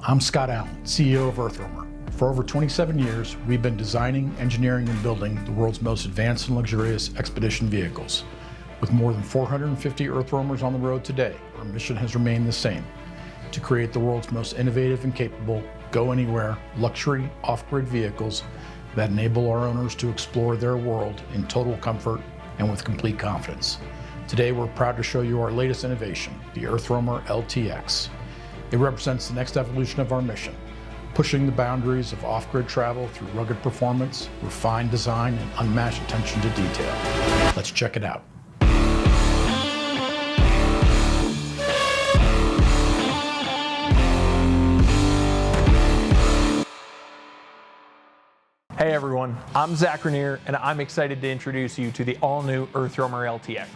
I'm Scott Allen, CEO of EarthRoamer. For over 27 years, we've been designing, engineering, and building the world's most advanced and luxurious expedition vehicles. With more than 450 EarthRoamers on the road today, our mission has remained the same: to create the world's most innovative and capable, go-anywhere, luxury, off-grid vehicles that enable our owners to explore their world in total comfort and with complete confidence. Today, we're proud to show you our latest innovation, the EarthRoamer LTx. It represents the next evolution of our mission, pushing the boundaries of off-grid travel through rugged performance, refined design, and unmatched attention to detail. Let's check it out. Hey everyone, I'm Zach Rainier, and I'm excited to introduce you to the all-new EarthRoamer LTx.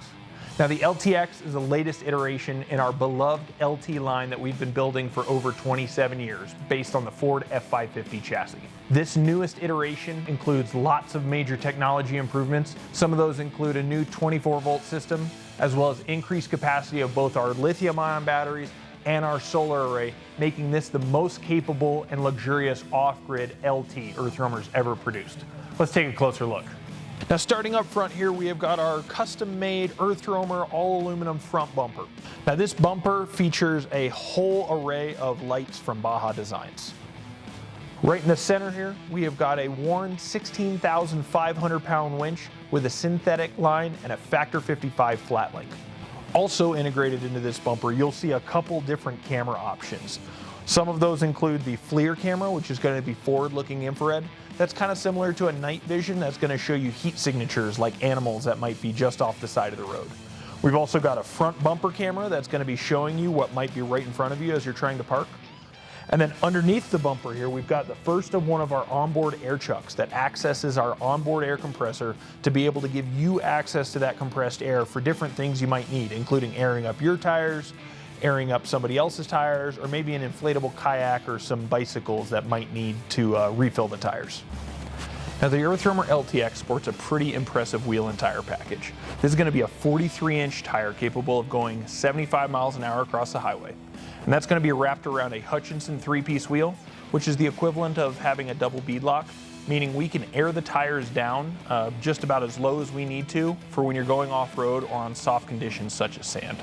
Now the LTx is the latest iteration in our beloved LT line that we've been building for over 27 years, based on the Ford F550 chassis. This newest iteration includes lots of major technology improvements. Some of those include a new 24-volt system, as well as increased capacity of both our lithium-ion batteries and our solar array, making this the most capable and luxurious off-grid LT EarthRoamer's ever produced. Let's take a closer look. Now starting up front here, we have got our custom-made EarthRoamer all-aluminum front bumper. Now this bumper features a whole array of lights from Baja Designs. Right in the center here, we have got a Warn 16,500 pound winch with a synthetic line and a factor 55 flat link. Also integrated into this bumper, you'll see a couple different camera options. Some of those include the FLIR camera, which is going to be forward-looking infrared. That's kind of similar to a night vision that's going to show you heat signatures like animals that might be just off the side of the road. We've also got a front bumper camera that's going to be showing you what might be right in front of you as you're trying to park. And then underneath the bumper here, we've got the first of one of our onboard air chucks that accesses our onboard air compressor to be able to give you access to that compressed air for different things you might need, including airing up your tires, airing up somebody else's tires, or maybe an inflatable kayak or some bicycles that might need to refill the tires. Now the EarthRoamer LTx sports a pretty impressive wheel and tire package. This is going to be a 43-inch tire capable of going 75 miles an hour across the highway. And that's going to be wrapped around a Hutchinson 3-piece wheel, which is the equivalent of having a double bead lock, meaning we can air the tires down just about as low as we need to for when you're going off-road or on soft conditions such as sand.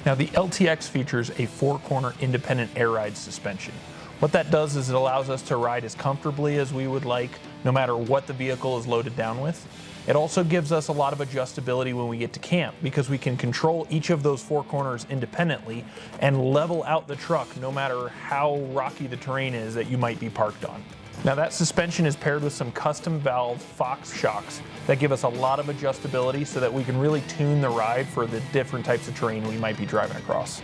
Now the LTx features a 4-corner independent air ride suspension. What that does is it allows us to ride as comfortably as we would like, no matter what the vehicle is loaded down with. It also gives us a lot of adjustability when we get to camp, because we can control each of those 4 corners independently and level out the truck no matter how rocky the terrain is that you might be parked on. Now that suspension is paired with some custom valve Fox shocks that give us a lot of adjustability so that we can really tune the ride for the different types of terrain we might be driving across.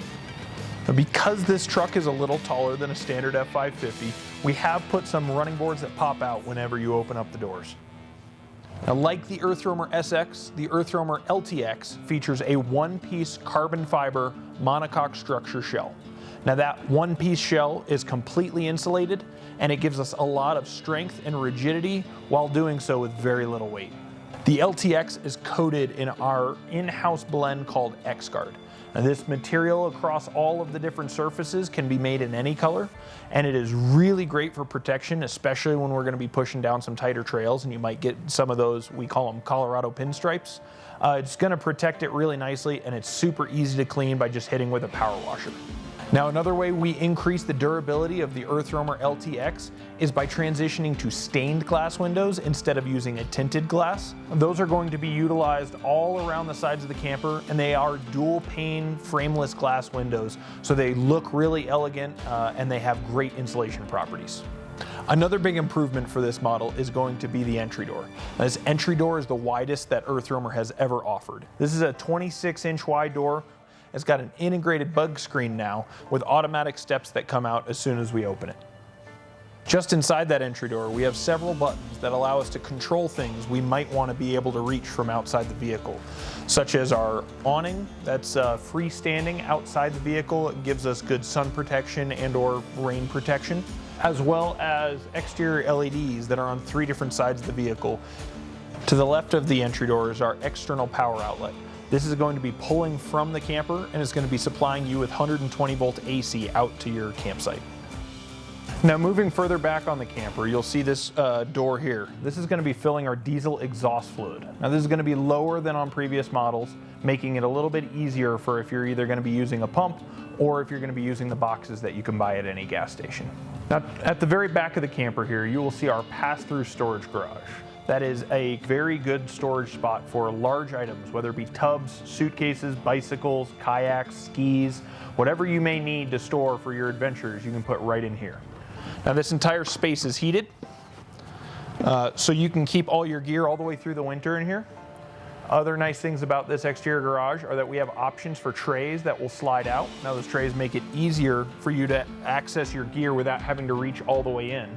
Now because this truck is a little taller than a standard F550, we have put some running boards that pop out whenever you open up the doors. Now like the EarthRoamer SX, the EarthRoamer LTx features a one-piece carbon fiber monocoque structure shell. Now that one-piece shell is completely insulated, and it gives us a lot of strength and rigidity while doing so with very little weight. The LTx is coated in our in-house blend called X-Guard. Now this material across all of the different surfaces can be made in any color, and it is really great for protection, especially when we're going to be pushing down some tighter trails and you might get some of those, we call them Colorado pinstripes. It's going to protect it really nicely, and it's super easy to clean by just hitting with a power washer. Now another way we increase the durability of the EarthRoamer LTx is by transitioning to stained glass windows instead of using a tinted glass. Those are going to be utilized all around the sides of the camper, and they are dual pane frameless glass windows, so they look really elegant and they have great insulation properties. Another big improvement for this model is going to be the entry door. Now, this entry door is the widest that EarthRoamer has ever offered. This is a 26-inch wide door. It's got an integrated bug screen now with automatic steps that come out as soon as we open it. Just inside that entry door, we have several buttons that allow us to control things we might want to be able to reach from outside the vehicle, such as our awning that's freestanding outside the vehicle. It gives us good sun protection and or rain protection, as well as exterior LEDs that are on 3 different sides of the vehicle. To the left of the entry door is our external power outlet. This is going to be pulling from the camper, and it's going to be supplying you with 120 volt AC out to your campsite. Now moving further back on the camper, you'll see this door here. This is going to be filling our diesel exhaust fluid. Now this is going to be lower than on previous models, making it a little bit easier for if you're either going to be using a pump or if you're going to be using the boxes that you can buy at any gas station. Now at the very back of the camper here, you will see our pass-through storage garage. That is a very good storage spot for large items, whether it be tubs, suitcases, bicycles, kayaks, skis, whatever you may need to store for your adventures, you can put right in here. Now this entire space is heated, so you can keep all your gear all the way through the winter in here. Other nice things about this exterior garage are that we have options for trays that will slide out. Now those trays make it easier for you to access your gear without having to reach all the way in.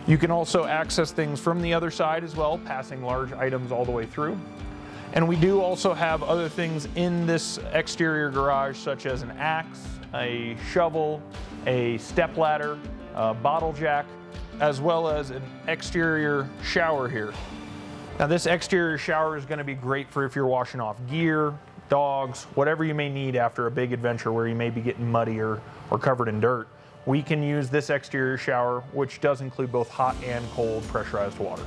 You can also access things from the other side as well, passing large items all the way through. And we do also have other things in this exterior garage, such as an axe, a shovel, a step ladder, a bottle jack, as well as an exterior shower here. Now this exterior shower is going to be great for if you're washing off gear, dogs, whatever you may need after a big adventure where you may be getting muddy or covered in dirt. We can use this exterior shower, which does include both hot and cold pressurized water.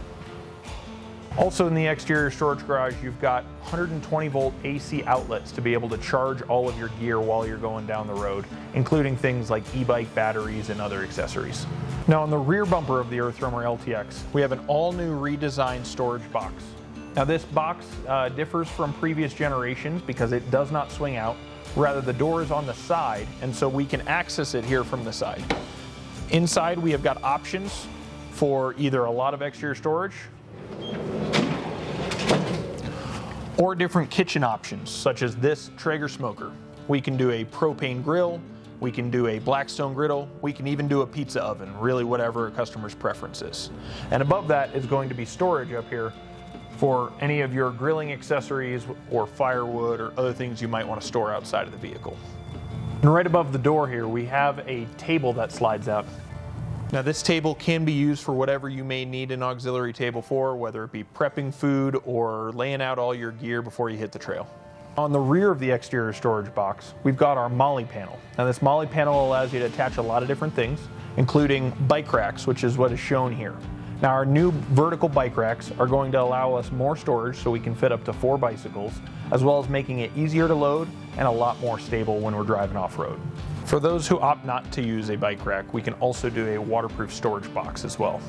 Also in the exterior storage garage, you've got 120 volt AC outlets to be able to charge all of your gear while you're going down the road, including things like e-bike batteries and other accessories. Now on the rear bumper of the EarthRoamer LTx, we have an all new redesigned storage box. Now this box differs from previous generations because it does not swing out. Rather, the door is on the side, and so we can access it here from the side. Inside, we have got options for either a lot of exterior storage or different kitchen options, such as this Traeger smoker. We can do a propane grill, we can do a Blackstone griddle, we can even do a pizza oven, really whatever a customer's preference is. And above that is going to be storage up here for any of your grilling accessories or firewood or other things you might want to store outside of the vehicle. And right above the door here, we have a table that slides out. Now this table can be used for whatever you may need an auxiliary table for, whether it be prepping food or laying out all your gear before you hit the trail. On the rear of the exterior storage box, we've got our MOLLE panel. Now this MOLLE panel allows you to attach a lot of different things, including bike racks, which is what is shown here. Now our new vertical bike racks are going to allow us more storage so we can fit up to 4 bicycles, as well as making it easier to load and a lot more stable when we're driving off-road. For those who opt not to use a bike rack, we can also do a waterproof storage box as well.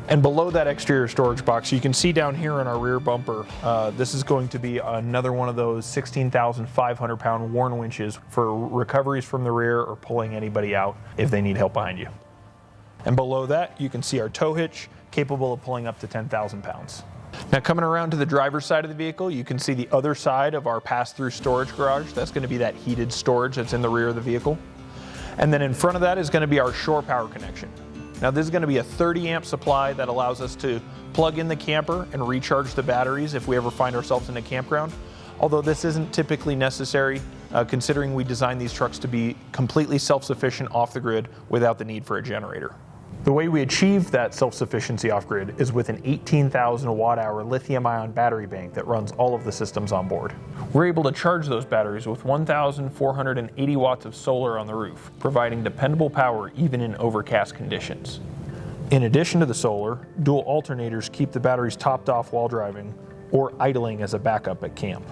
And below that exterior storage box, you can see down here on our rear bumper, this is going to be another one of those 16,500 pound Warn winches for recoveries from the rear or pulling anybody out if they need help behind you. And below that, you can see our tow hitch, capable of pulling up to 10,000 pounds. Now coming around to the driver's side of the vehicle, you can see the other side of our pass-through storage garage. That's going to be that heated storage that's in the rear of the vehicle. And then in front of that is going to be our shore power connection. Now this is going to be a 30 amp supply that allows us to plug in the camper and recharge the batteries if we ever find ourselves in a campground. Although this isn't typically necessary, considering we designed these trucks to be completely self-sufficient off the grid without the need for a generator. The way we achieve that self-sufficiency off-grid is with an 18,000 watt-hour lithium-ion battery bank that runs all of the systems on board. We're able to charge those batteries with 1,480 watts of solar on the roof, providing dependable power even in overcast conditions. In addition to the solar, dual alternators keep the batteries topped off while driving or idling as a backup at camp.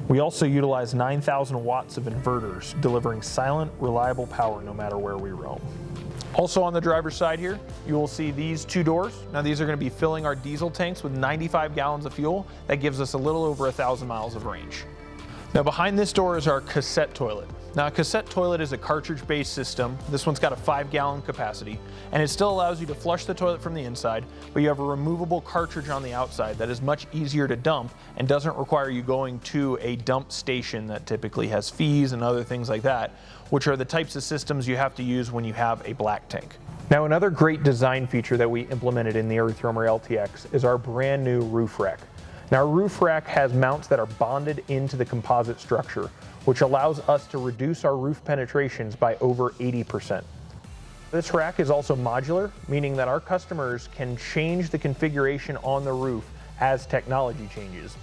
We also utilize 9,000 watts of inverters, delivering silent, reliable power no matter where we roam. Also on the driver's side here, you will see these 2 doors. Now these are going to be filling our diesel tanks with 95 gallons of fuel. That gives us a little over 1,000 miles of range. Now behind this door is our cassette toilet. Now a cassette toilet is a cartridge-based system. This one's got a 5-gallon capacity, and it still allows you to flush the toilet from the inside, but you have a removable cartridge on the outside that is much easier to dump and doesn't require you going to a dump station that typically has fees and other things like that, which are the types of systems you have to use when you have a black tank. Now another great design feature that we implemented in the EarthRoamer LTx is our brand new roof rack. Now our roof rack has mounts that are bonded into the composite structure, which allows us to reduce our roof penetrations by over 80%. This rack is also modular, meaning that our customers can change the configuration on the roof as technology changes.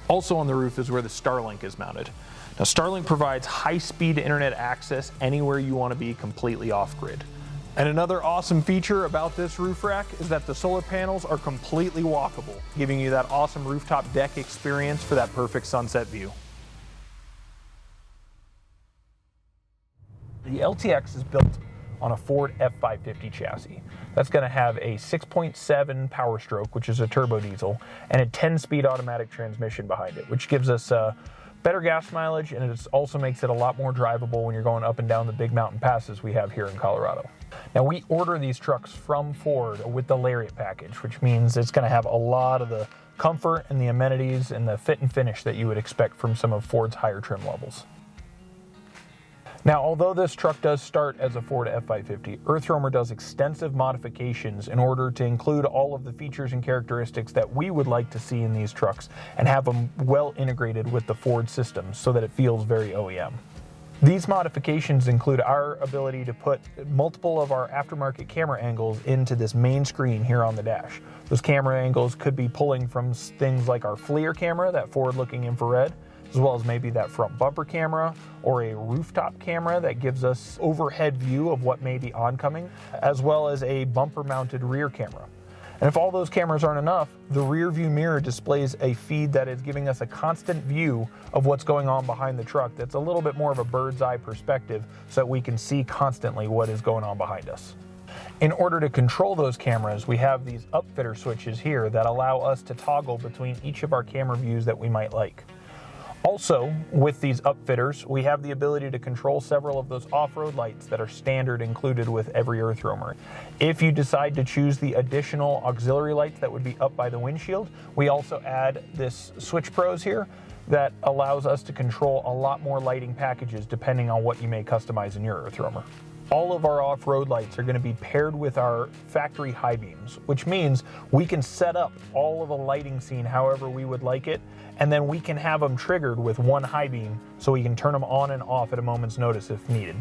Also on the roof is where the Starlink is mounted. Now Starlink provides high-speed internet access anywhere you want to be completely off-grid. And another awesome feature about this roof rack is that the solar panels are completely walkable, giving you that awesome rooftop deck experience for that perfect sunset view. The LTX is built on a Ford F550 chassis. That's going to have a 6.7 power stroke, which is a turbo diesel, and a 10-speed automatic transmission behind it, which gives us better gas mileage, and it also makes it a lot more drivable when you're going up and down the big mountain passes we have here in Colorado. Now, we order these trucks from Ford with the Lariat package, which means it's going to have a lot of the comfort and the amenities and the fit and finish that you would expect from some of Ford's higher trim levels. Now, although this truck does start as a Ford F550, EarthRoamer does extensive modifications in order to include all of the features and characteristics that we would like to see in these trucks and have them well integrated with the Ford system so that it feels very OEM. These modifications include our ability to put multiple of our aftermarket camera angles into this main screen here on the dash. Those camera angles could be pulling from things like our FLIR camera, that forward-looking infrared, as well as maybe that front bumper camera or a rooftop camera that gives us overhead view of what may be oncoming, as well as a bumper-mounted rear camera. And if all those cameras aren't enough, the rear view mirror displays a feed that is giving us a constant view of what's going on behind the truck that's a little bit more of a bird's eye perspective so that we can see constantly what is going on behind us. In order to control those cameras, we have these upfitter switches here that allow us to toggle between each of our camera views that we might like. Also, with these upfitters, we have the ability to control several of those off-road lights that are standard included with every EarthRoamer. If you decide to choose the additional auxiliary lights that would be up by the windshield, we also add this Switch Pros here that allows us to control a lot more lighting packages depending on what you may customize in your EarthRoamer. All of our off-road lights are going to be paired with our factory high beams, which means we can set up all of a lighting scene however we would like it, and then we can have them triggered with one high beam so we can turn them on and off at a moment's notice if needed.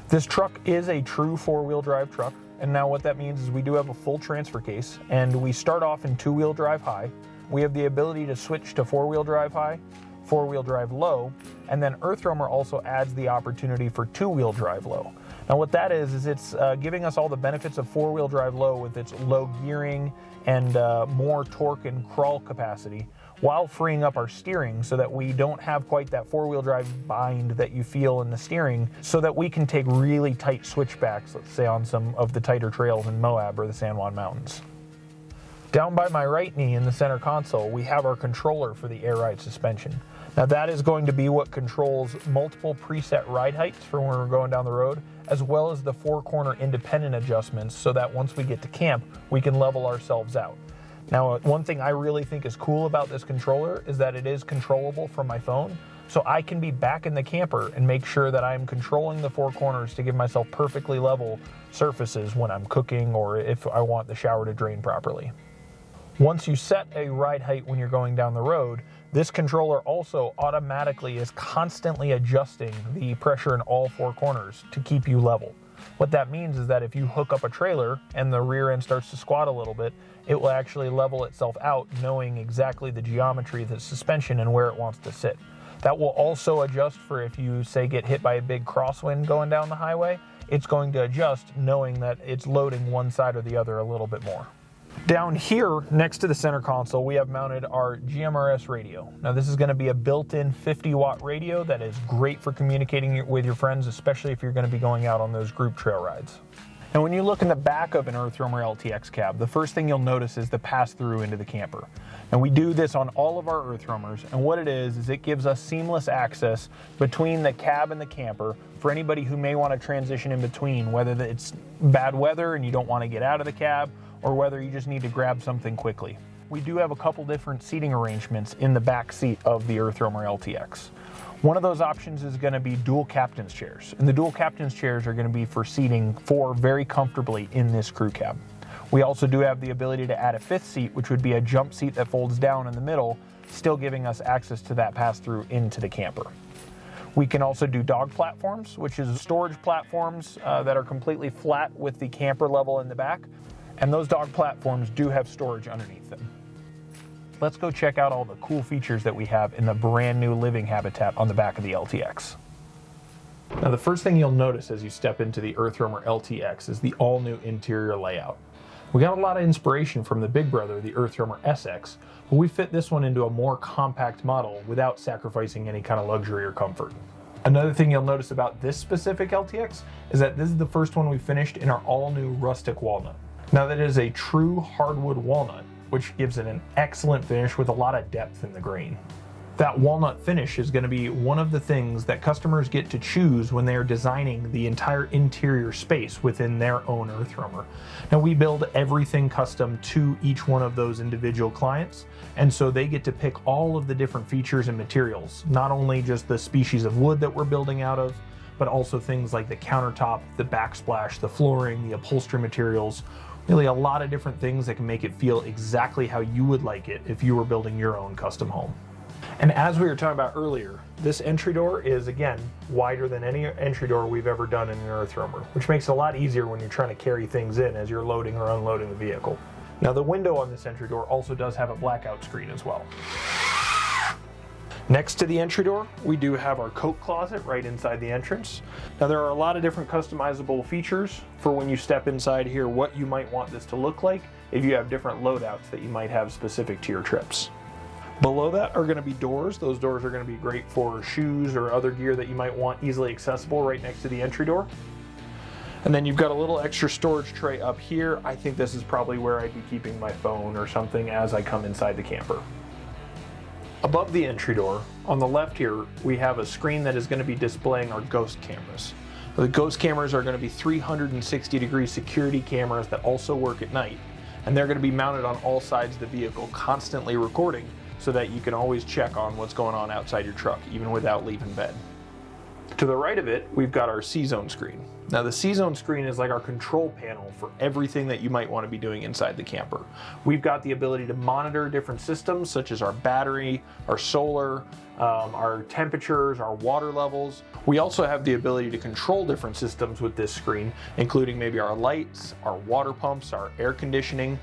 This truck is a true four-wheel drive truck, and now what that means is we do have a full transfer case, and we start off in two-wheel drive high. We have the ability to switch to four-wheel drive high, four-wheel drive low, and then EarthRoamer also adds the opportunity for two-wheel drive low. Now what that is it's giving us all the benefits of four-wheel drive low with its low gearing and more torque and crawl capacity, while freeing up our steering so that we don't have quite that four-wheel drive bind that you feel in the steering, so that we can take really tight switchbacks, let's say on some of the tighter trails in Moab or the San Juan Mountains. Down by my right knee in the center console, we have our controller for the air ride suspension. Now that is going to be what controls multiple preset ride heights for when we're going down the road, as well as the four-corner independent adjustments so that once we get to camp, we can level ourselves out. Now, one thing I really think is cool about this controller is that it is controllable from my phone, so I can be back in the camper and make sure that I'm controlling the four corners to give myself perfectly level surfaces when I'm cooking or if I want the shower to drain properly. Once you set a ride height when you're going down the road, this controller also automatically is constantly adjusting the pressure in all four corners to keep you level. What that means is that if you hook up a trailer and the rear end starts to squat a little bit, it will actually level itself out, knowing exactly the geometry of the suspension and where it wants to sit. That will also adjust for if you, say, get hit by a big crosswind going down the highway, it's going to adjust knowing that it's loading one side or the other a little bit more. Down here, next to the center console, we have mounted our GMRS radio. Now this is going to be a built-in 50-watt radio that is great for communicating with your friends, especially if you're going to be going out on those group trail rides. Now when you look in the back of an EarthRoamer LTx cab, the first thing you'll notice is the pass-through into the camper. And we do this on all of our EarthRoamers, and what it is it gives us seamless access between the cab and the camper for anybody who may want to transition in between, whether it's bad weather and you don't want to get out of the cab, or whether you just need to grab something quickly. We do have a couple different seating arrangements in the back seat of the EarthRoamer LTx. One of those options is going to be dual captain's chairs, and the dual captain's chairs are going to be for seating four very comfortably in this crew cab. We also do have the ability to add a fifth seat, which would be a jump seat that folds down in the middle, still giving us access to that pass-through into the camper. We can also do dog platforms, which is storage platforms that are completely flat with the camper level in the back. And those dog platforms do have storage underneath them. Let's go check out all the cool features that we have in the brand new living habitat on the back of the LTX. Now the first thing you'll notice as you step into the EarthRoamer LTx is the all-new interior layout. We got a lot of inspiration from the big brother, the EarthRoamer SX, but we fit this one into a more compact model without sacrificing any kind of luxury or comfort. Another thing you'll notice about this specific LTX is that this is the first one we finished in our all-new Rustic Walnut. Now that is a true hardwood walnut, which gives it an excellent finish with a lot of depth in the grain. That walnut finish is going to be one of the things that customers get to choose when they are designing the entire interior space within their own EarthRoamer. Now we build everything custom to each one of those individual clients, and so they get to pick all of the different features and materials, not only just the species of wood that we're building out of, but also things like the countertop, the backsplash, the flooring, the upholstery materials, really a lot of different things that can make it feel exactly how you would like it if you were building your own custom home. And as we were talking about earlier, this entry door is, again, wider than any entry door we've ever done in an EarthRoamer, which makes it a lot easier when you're trying to carry things in as you're loading or unloading the vehicle. Now the window on this entry door also does have a blackout screen as well. Next to the entry door, we do have our coat closet right inside the entrance. Now there are a lot of different customizable features for when you step inside here, what you might want this to look like if you have different loadouts that you might have specific to your trips. Below that are going to be doors. Those doors are going to be great for shoes or other gear that you might want easily accessible right next to the entry door. And then you've got a little extra storage tray up here. I think this is probably where I'd be keeping my phone or something as I come inside the camper. Above the entry door, on the left here, we have a screen that is going to be displaying our ghost cameras. The ghost cameras are going to be 360-degree security cameras that also work at night. And they're going to be mounted on all sides of the vehicle, constantly recording, so that you can always check on what's going on outside your truck, even without leaving bed. To the right of it, we've got our C-Zone screen. Now the C-Zone screen is like our control panel for everything that you might want to be doing inside the camper. We've got the ability to monitor different systems such as our battery, our solar, our temperatures, our water levels. We also have the ability to control different systems with this screen, including maybe our lights, our water pumps, our air conditioning.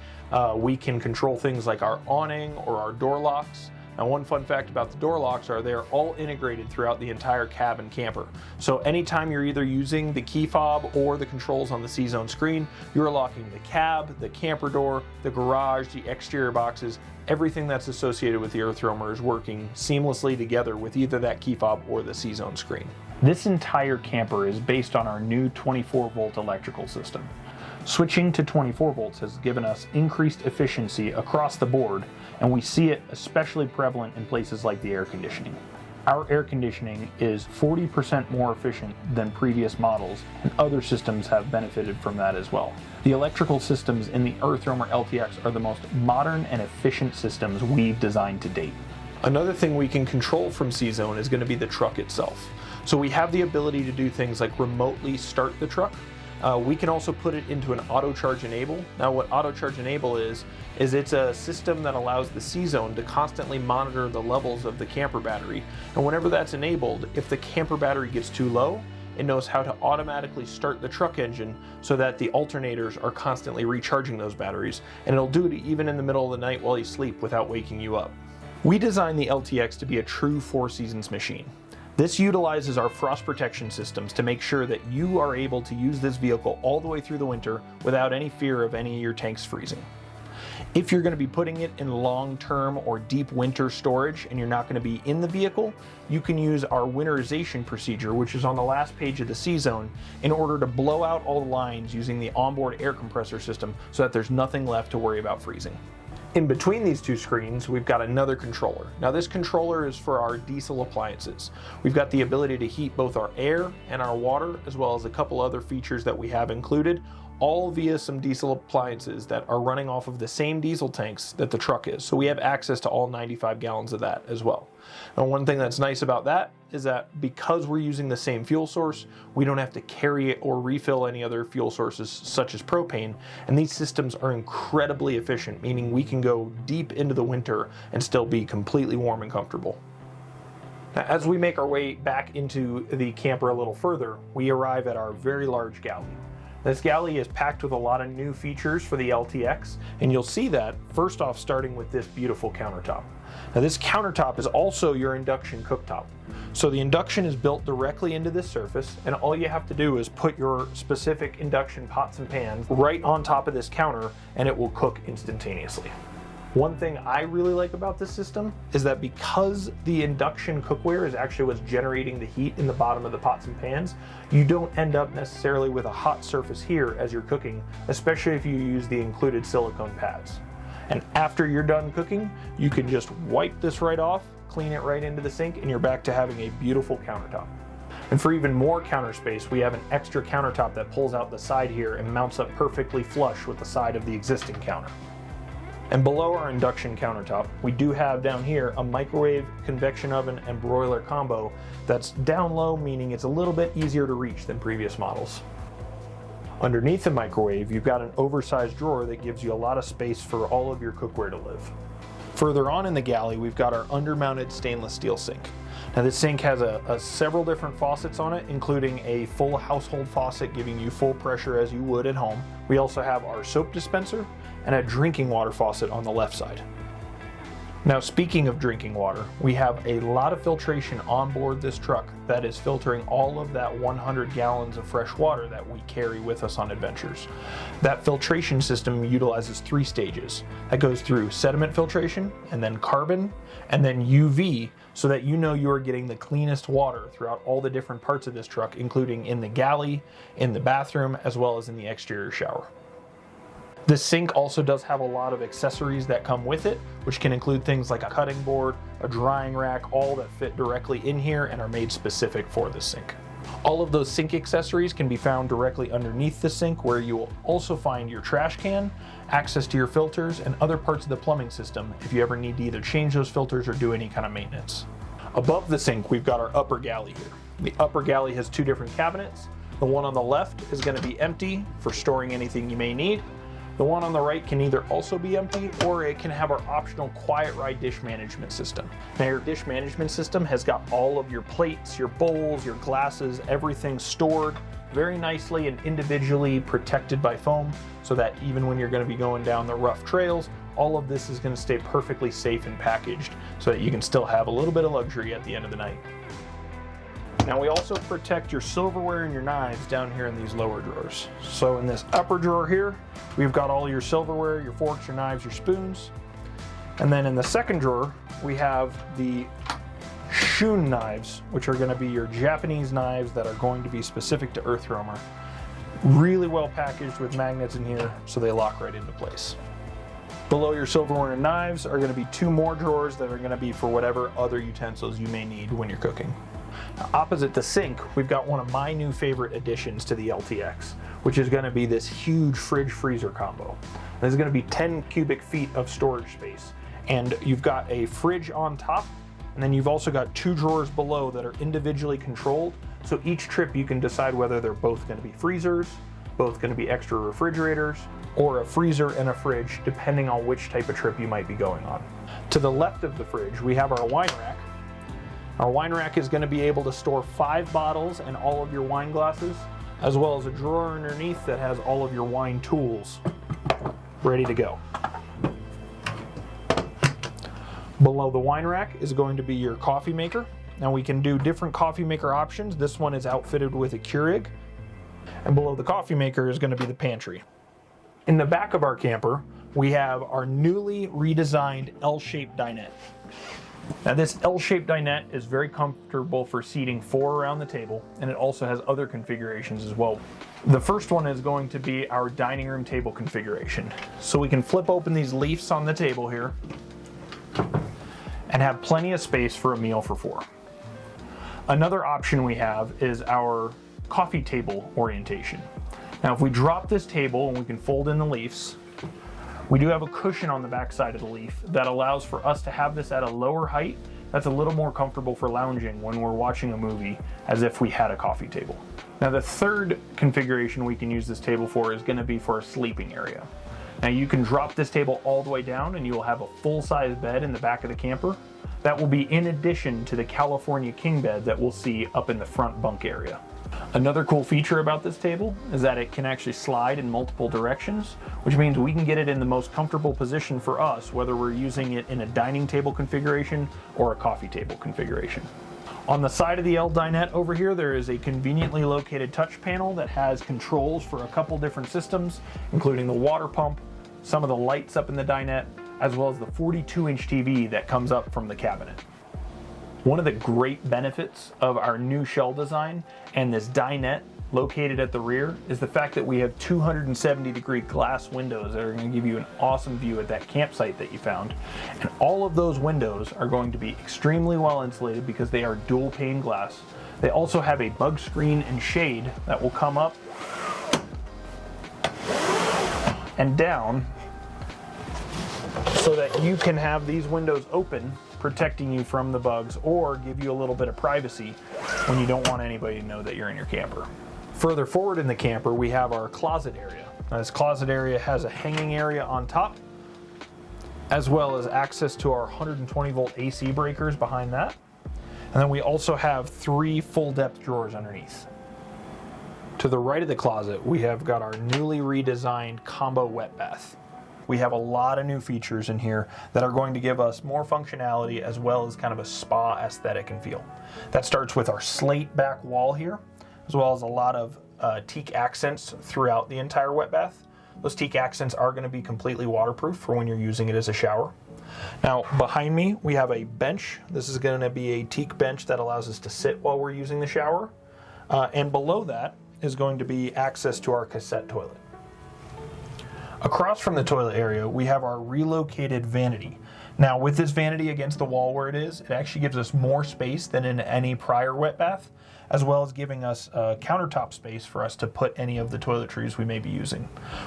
We can control things like our awning or our door locks. Now one fun fact about the door locks are they're all integrated throughout the entire cab and camper. So anytime you're either using the key fob or the controls on the C-Zone screen, you're locking the cab, the camper door, the garage, the exterior boxes, everything that's associated with the EarthRoamer is working seamlessly together with either that key fob or the C-Zone screen. This entire camper is based on our new 24-volt electrical system. Switching to 24 volts has given us increased efficiency across the board, and we see it especially prevalent in places like the air conditioning. Our air conditioning is 40% more efficient than previous models, and other systems have benefited from that as well. The electrical systems in the EarthRoamer LTx are the most modern and efficient systems we've designed to date. Another thing we can control from C-Zone is going to be the truck itself. So we have the ability to do things like remotely start the truck. We can also put it into an auto charge enable. Now what auto charge enable is it's a system that allows the C-Zone to constantly monitor the levels of the camper battery. And whenever that's enabled, if the camper battery gets too low, it knows how to automatically start the truck engine so that the alternators are constantly recharging those batteries. And it'll do it even in the middle of the night while you sleep without waking you up. We designed the LTX to be a true 4 seasons machine. This utilizes our frost protection systems to make sure that you are able to use this vehicle all the way through the winter without any fear of any of your tanks freezing. If you're going to be putting it in long-term or deep winter storage and you're not going to be in the vehicle, you can use our winterization procedure, which is on the last page of the C-Zone, in order to blow out all the lines using the onboard air compressor system so that there's nothing left to worry about freezing. In between these two screens, we've got another controller. Now this controller is for our diesel appliances. We've got the ability to heat both our air and our water, as well as a couple other features that we have included, all via some diesel appliances that are running off of the same diesel tanks that the truck is. So we have access to all 95 gallons of that as well. Now one thing that's nice about that is that because we're using the same fuel source, we don't have to carry it or refill any other fuel sources such as propane, and these systems are incredibly efficient, meaning we can go deep into the winter and still be completely warm and comfortable. Now, as we make our way back into the camper a little further, we arrive at our very large galley. This galley is packed with a lot of new features for the LTX, and you'll see that first off starting with this beautiful countertop. Now this countertop is also your induction cooktop. So the induction is built directly into this surface, and all you have to do is put your specific induction pots and pans right on top of this counter, and it will cook instantaneously. One thing I really like about this system is that because the induction cookware is actually what's generating the heat in the bottom of the pots and pans, you don't end up necessarily with a hot surface here as you're cooking, especially if you use the included silicone pads. And after you're done cooking, you can just wipe this right off, clean it right into the sink, and you're back to having a beautiful countertop. And for even more counter space, we have an extra countertop that pulls out the side here and mounts up perfectly flush with the side of the existing counter. And below our induction countertop, we do have down here a microwave, convection oven, and broiler combo that's down low, meaning it's a little bit easier to reach than previous models. Underneath the microwave, you've got an oversized drawer that gives you a lot of space for all of your cookware to live. Further on in the galley, we've got our undermounted stainless steel sink. Now this sink has several different faucets on it, including a full household faucet giving you full pressure as you would at home. We also have our soap dispenser and a drinking water faucet on the left side. Now speaking of drinking water, we have a lot of filtration on board this truck that is filtering all of that 100 gallons of fresh water that we carry with us on adventures. That filtration system utilizes 3 stages. That goes through sediment filtration, and then carbon, and then UV, so that you know you are getting the cleanest water throughout all the different parts of this truck, including in the galley, in the bathroom, as well as in the exterior shower. This sink also does have a lot of accessories that come with it, which can include things like a cutting board, a drying rack, all that fit directly in here and are made specific for this sink. All of those sink accessories can be found directly underneath the sink, where you will also find your trash can, access to your filters, and other parts of the plumbing system if you ever need to either change those filters or do any kind of maintenance. Above the sink, we've got our upper galley here. The upper galley has 2 different cabinets. The one on the left is going to be empty for storing anything you may need. The one on the right can either also be empty, or it can have our optional Quiet Ride dish management system. Now your dish management system has got all of your plates, your bowls, your glasses, everything stored very nicely and individually protected by foam, so that even when you're going to be going down the rough trails, all of this is going to stay perfectly safe and packaged so that you can still have a little bit of luxury at the end of the night. Now we also protect your silverware and your knives down here in these lower drawers. So in this upper drawer here, we've got all your silverware, your forks, your knives, your spoons. And then in the second drawer, we have the shun knives, which are going to be your Japanese knives that are going to be specific to EarthRoamer. Really well packaged with magnets in here, so they lock right into place. Below your silverware and knives are going to be 2 more drawers that are going to be for whatever other utensils you may need when you're cooking. Now, opposite the sink, we've got one of my new favorite additions to the LTX, which is going to be this huge fridge-freezer combo. There's going to be 10 cubic feet of storage space, and you've got a fridge on top, and then you've also got 2 drawers below that are individually controlled, so each trip you can decide whether they're both going to be freezers, both going to be extra refrigerators, or a freezer and a fridge, depending on which type of trip you might be going on. To the left of the fridge, we have our wine rack. Our wine rack is going to be able to store 5 bottles and all of your wine glasses, as well as a drawer underneath that has all of your wine tools ready to go. Below the wine rack is going to be your coffee maker. Now we can do different coffee maker options. This one is outfitted with a Keurig. And below the coffee maker is going to be the pantry. In the back of our camper, we have our newly redesigned L-shaped dinette. Now this L-shaped dinette is very comfortable for seating 4 around the table, and it also has other configurations as well. The first one is going to be our dining room table configuration. So we can flip open these leaves on the table here and have plenty of space for a meal for 4. Another option we have is our coffee table orientation. Now if we drop this table and we can fold in the leaves, we do have a cushion on the back side of the leaf that allows for us to have this at a lower height that's a little more comfortable for lounging when we're watching a movie, as if we had a coffee table. Now the third configuration we can use this table for is going to be for a sleeping area. Now you can drop this table all the way down and you will have a full-size bed in the back of the camper. That will be in addition to the California king bed that we'll see up in the front bunk area. Another cool feature about this table is that it can actually slide in multiple directions, which means we can get it in the most comfortable position for us, whether we're using it in a dining table configuration or a coffee table configuration. On the side of the Dinette over here, there is a conveniently located touch panel that has controls for a couple different systems, including the water pump, some of the lights up in the dinette, as well as the 42-inch TV that comes up from the cabinet. One of the great benefits of our new shell design and this dinette located at the rear is the fact that we have 270-degree glass windows that are going to give you an awesome view at that campsite that you found. And all of those windows are going to be extremely well insulated because they are dual pane glass. They also have a bug screen and shade that will come up and down so that you can have these windows open, protecting you from the bugs or give you a little bit of privacy when you don't want anybody to know that you're in your camper. Further forward in the camper, we have our closet area. Now, this closet area has a hanging area on top, as well as access to our 120-volt AC breakers behind that. And then we also have 3 full-depth drawers underneath. To the right of the closet, we have got our newly redesigned combo wet bath. We have a lot of new features in here that are going to give us more functionality as well as kind of a spa aesthetic and feel. That starts with our slate back wall here, as well as a lot of teak accents throughout the entire wet bath. Those teak accents are going to be completely waterproof for when you're using it as a shower. Now, behind me, we have a bench. This is going to be a teak bench that allows us to sit while we're using the shower. And below that is going to be access to our cassette toilet. Across from the toilet area, we have our relocated vanity. Now, with this vanity against the wall where it is, it actually gives us more space than in any prior wet bath, as well as giving us countertop space for us to put any of the toiletries we may be using.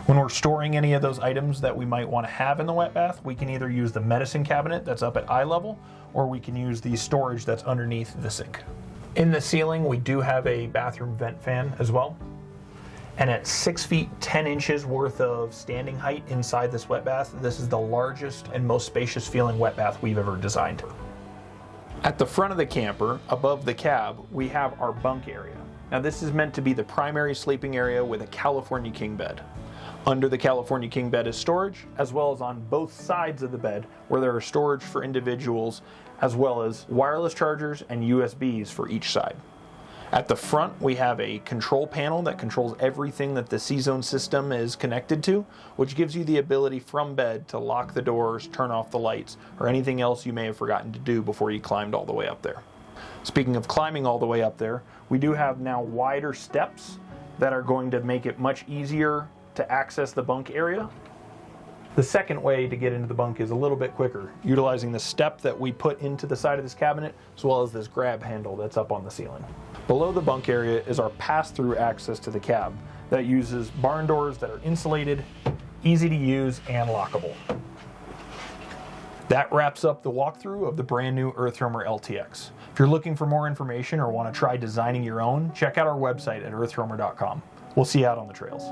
When we're storing any of those items that we might want to have in the wet bath, we can either use the medicine cabinet that's up at eye level, or we can use the storage that's underneath the sink. In the ceiling, we do have a bathroom vent fan as well. And at 6 feet 10 inches worth of standing height inside this wet bath, this is the largest and most spacious feeling wet bath we've ever designed. At the front of the camper, above the cab, we have our bunk area. Now, this is meant to be the primary sleeping area with a California king bed. Under the California king bed is storage, as well as on both sides of the bed where there are storage for individuals, as well as wireless chargers and USBs for each side. At the front, we have a control panel that controls everything that the C-Zone system is connected to, which gives you the ability from bed to lock the doors, turn off the lights, or anything else you may have forgotten to do before you climbed all the way up there. Speaking of climbing all the way up there, we do have now wider steps that are going to make it much easier to access the bunk area. The second way to get into the bunk is a little bit quicker, utilizing the step that we put into the side of this cabinet, as well as this grab handle that's up on the ceiling. Below the bunk area is our pass-through access to the cab that uses barn doors that are insulated, easy to use, and lockable. That wraps up the walkthrough of the brand new EarthRoamer LTx. If you're looking for more information or want to try designing your own, check out our website at earthroamer.com. We'll see you out on the trails.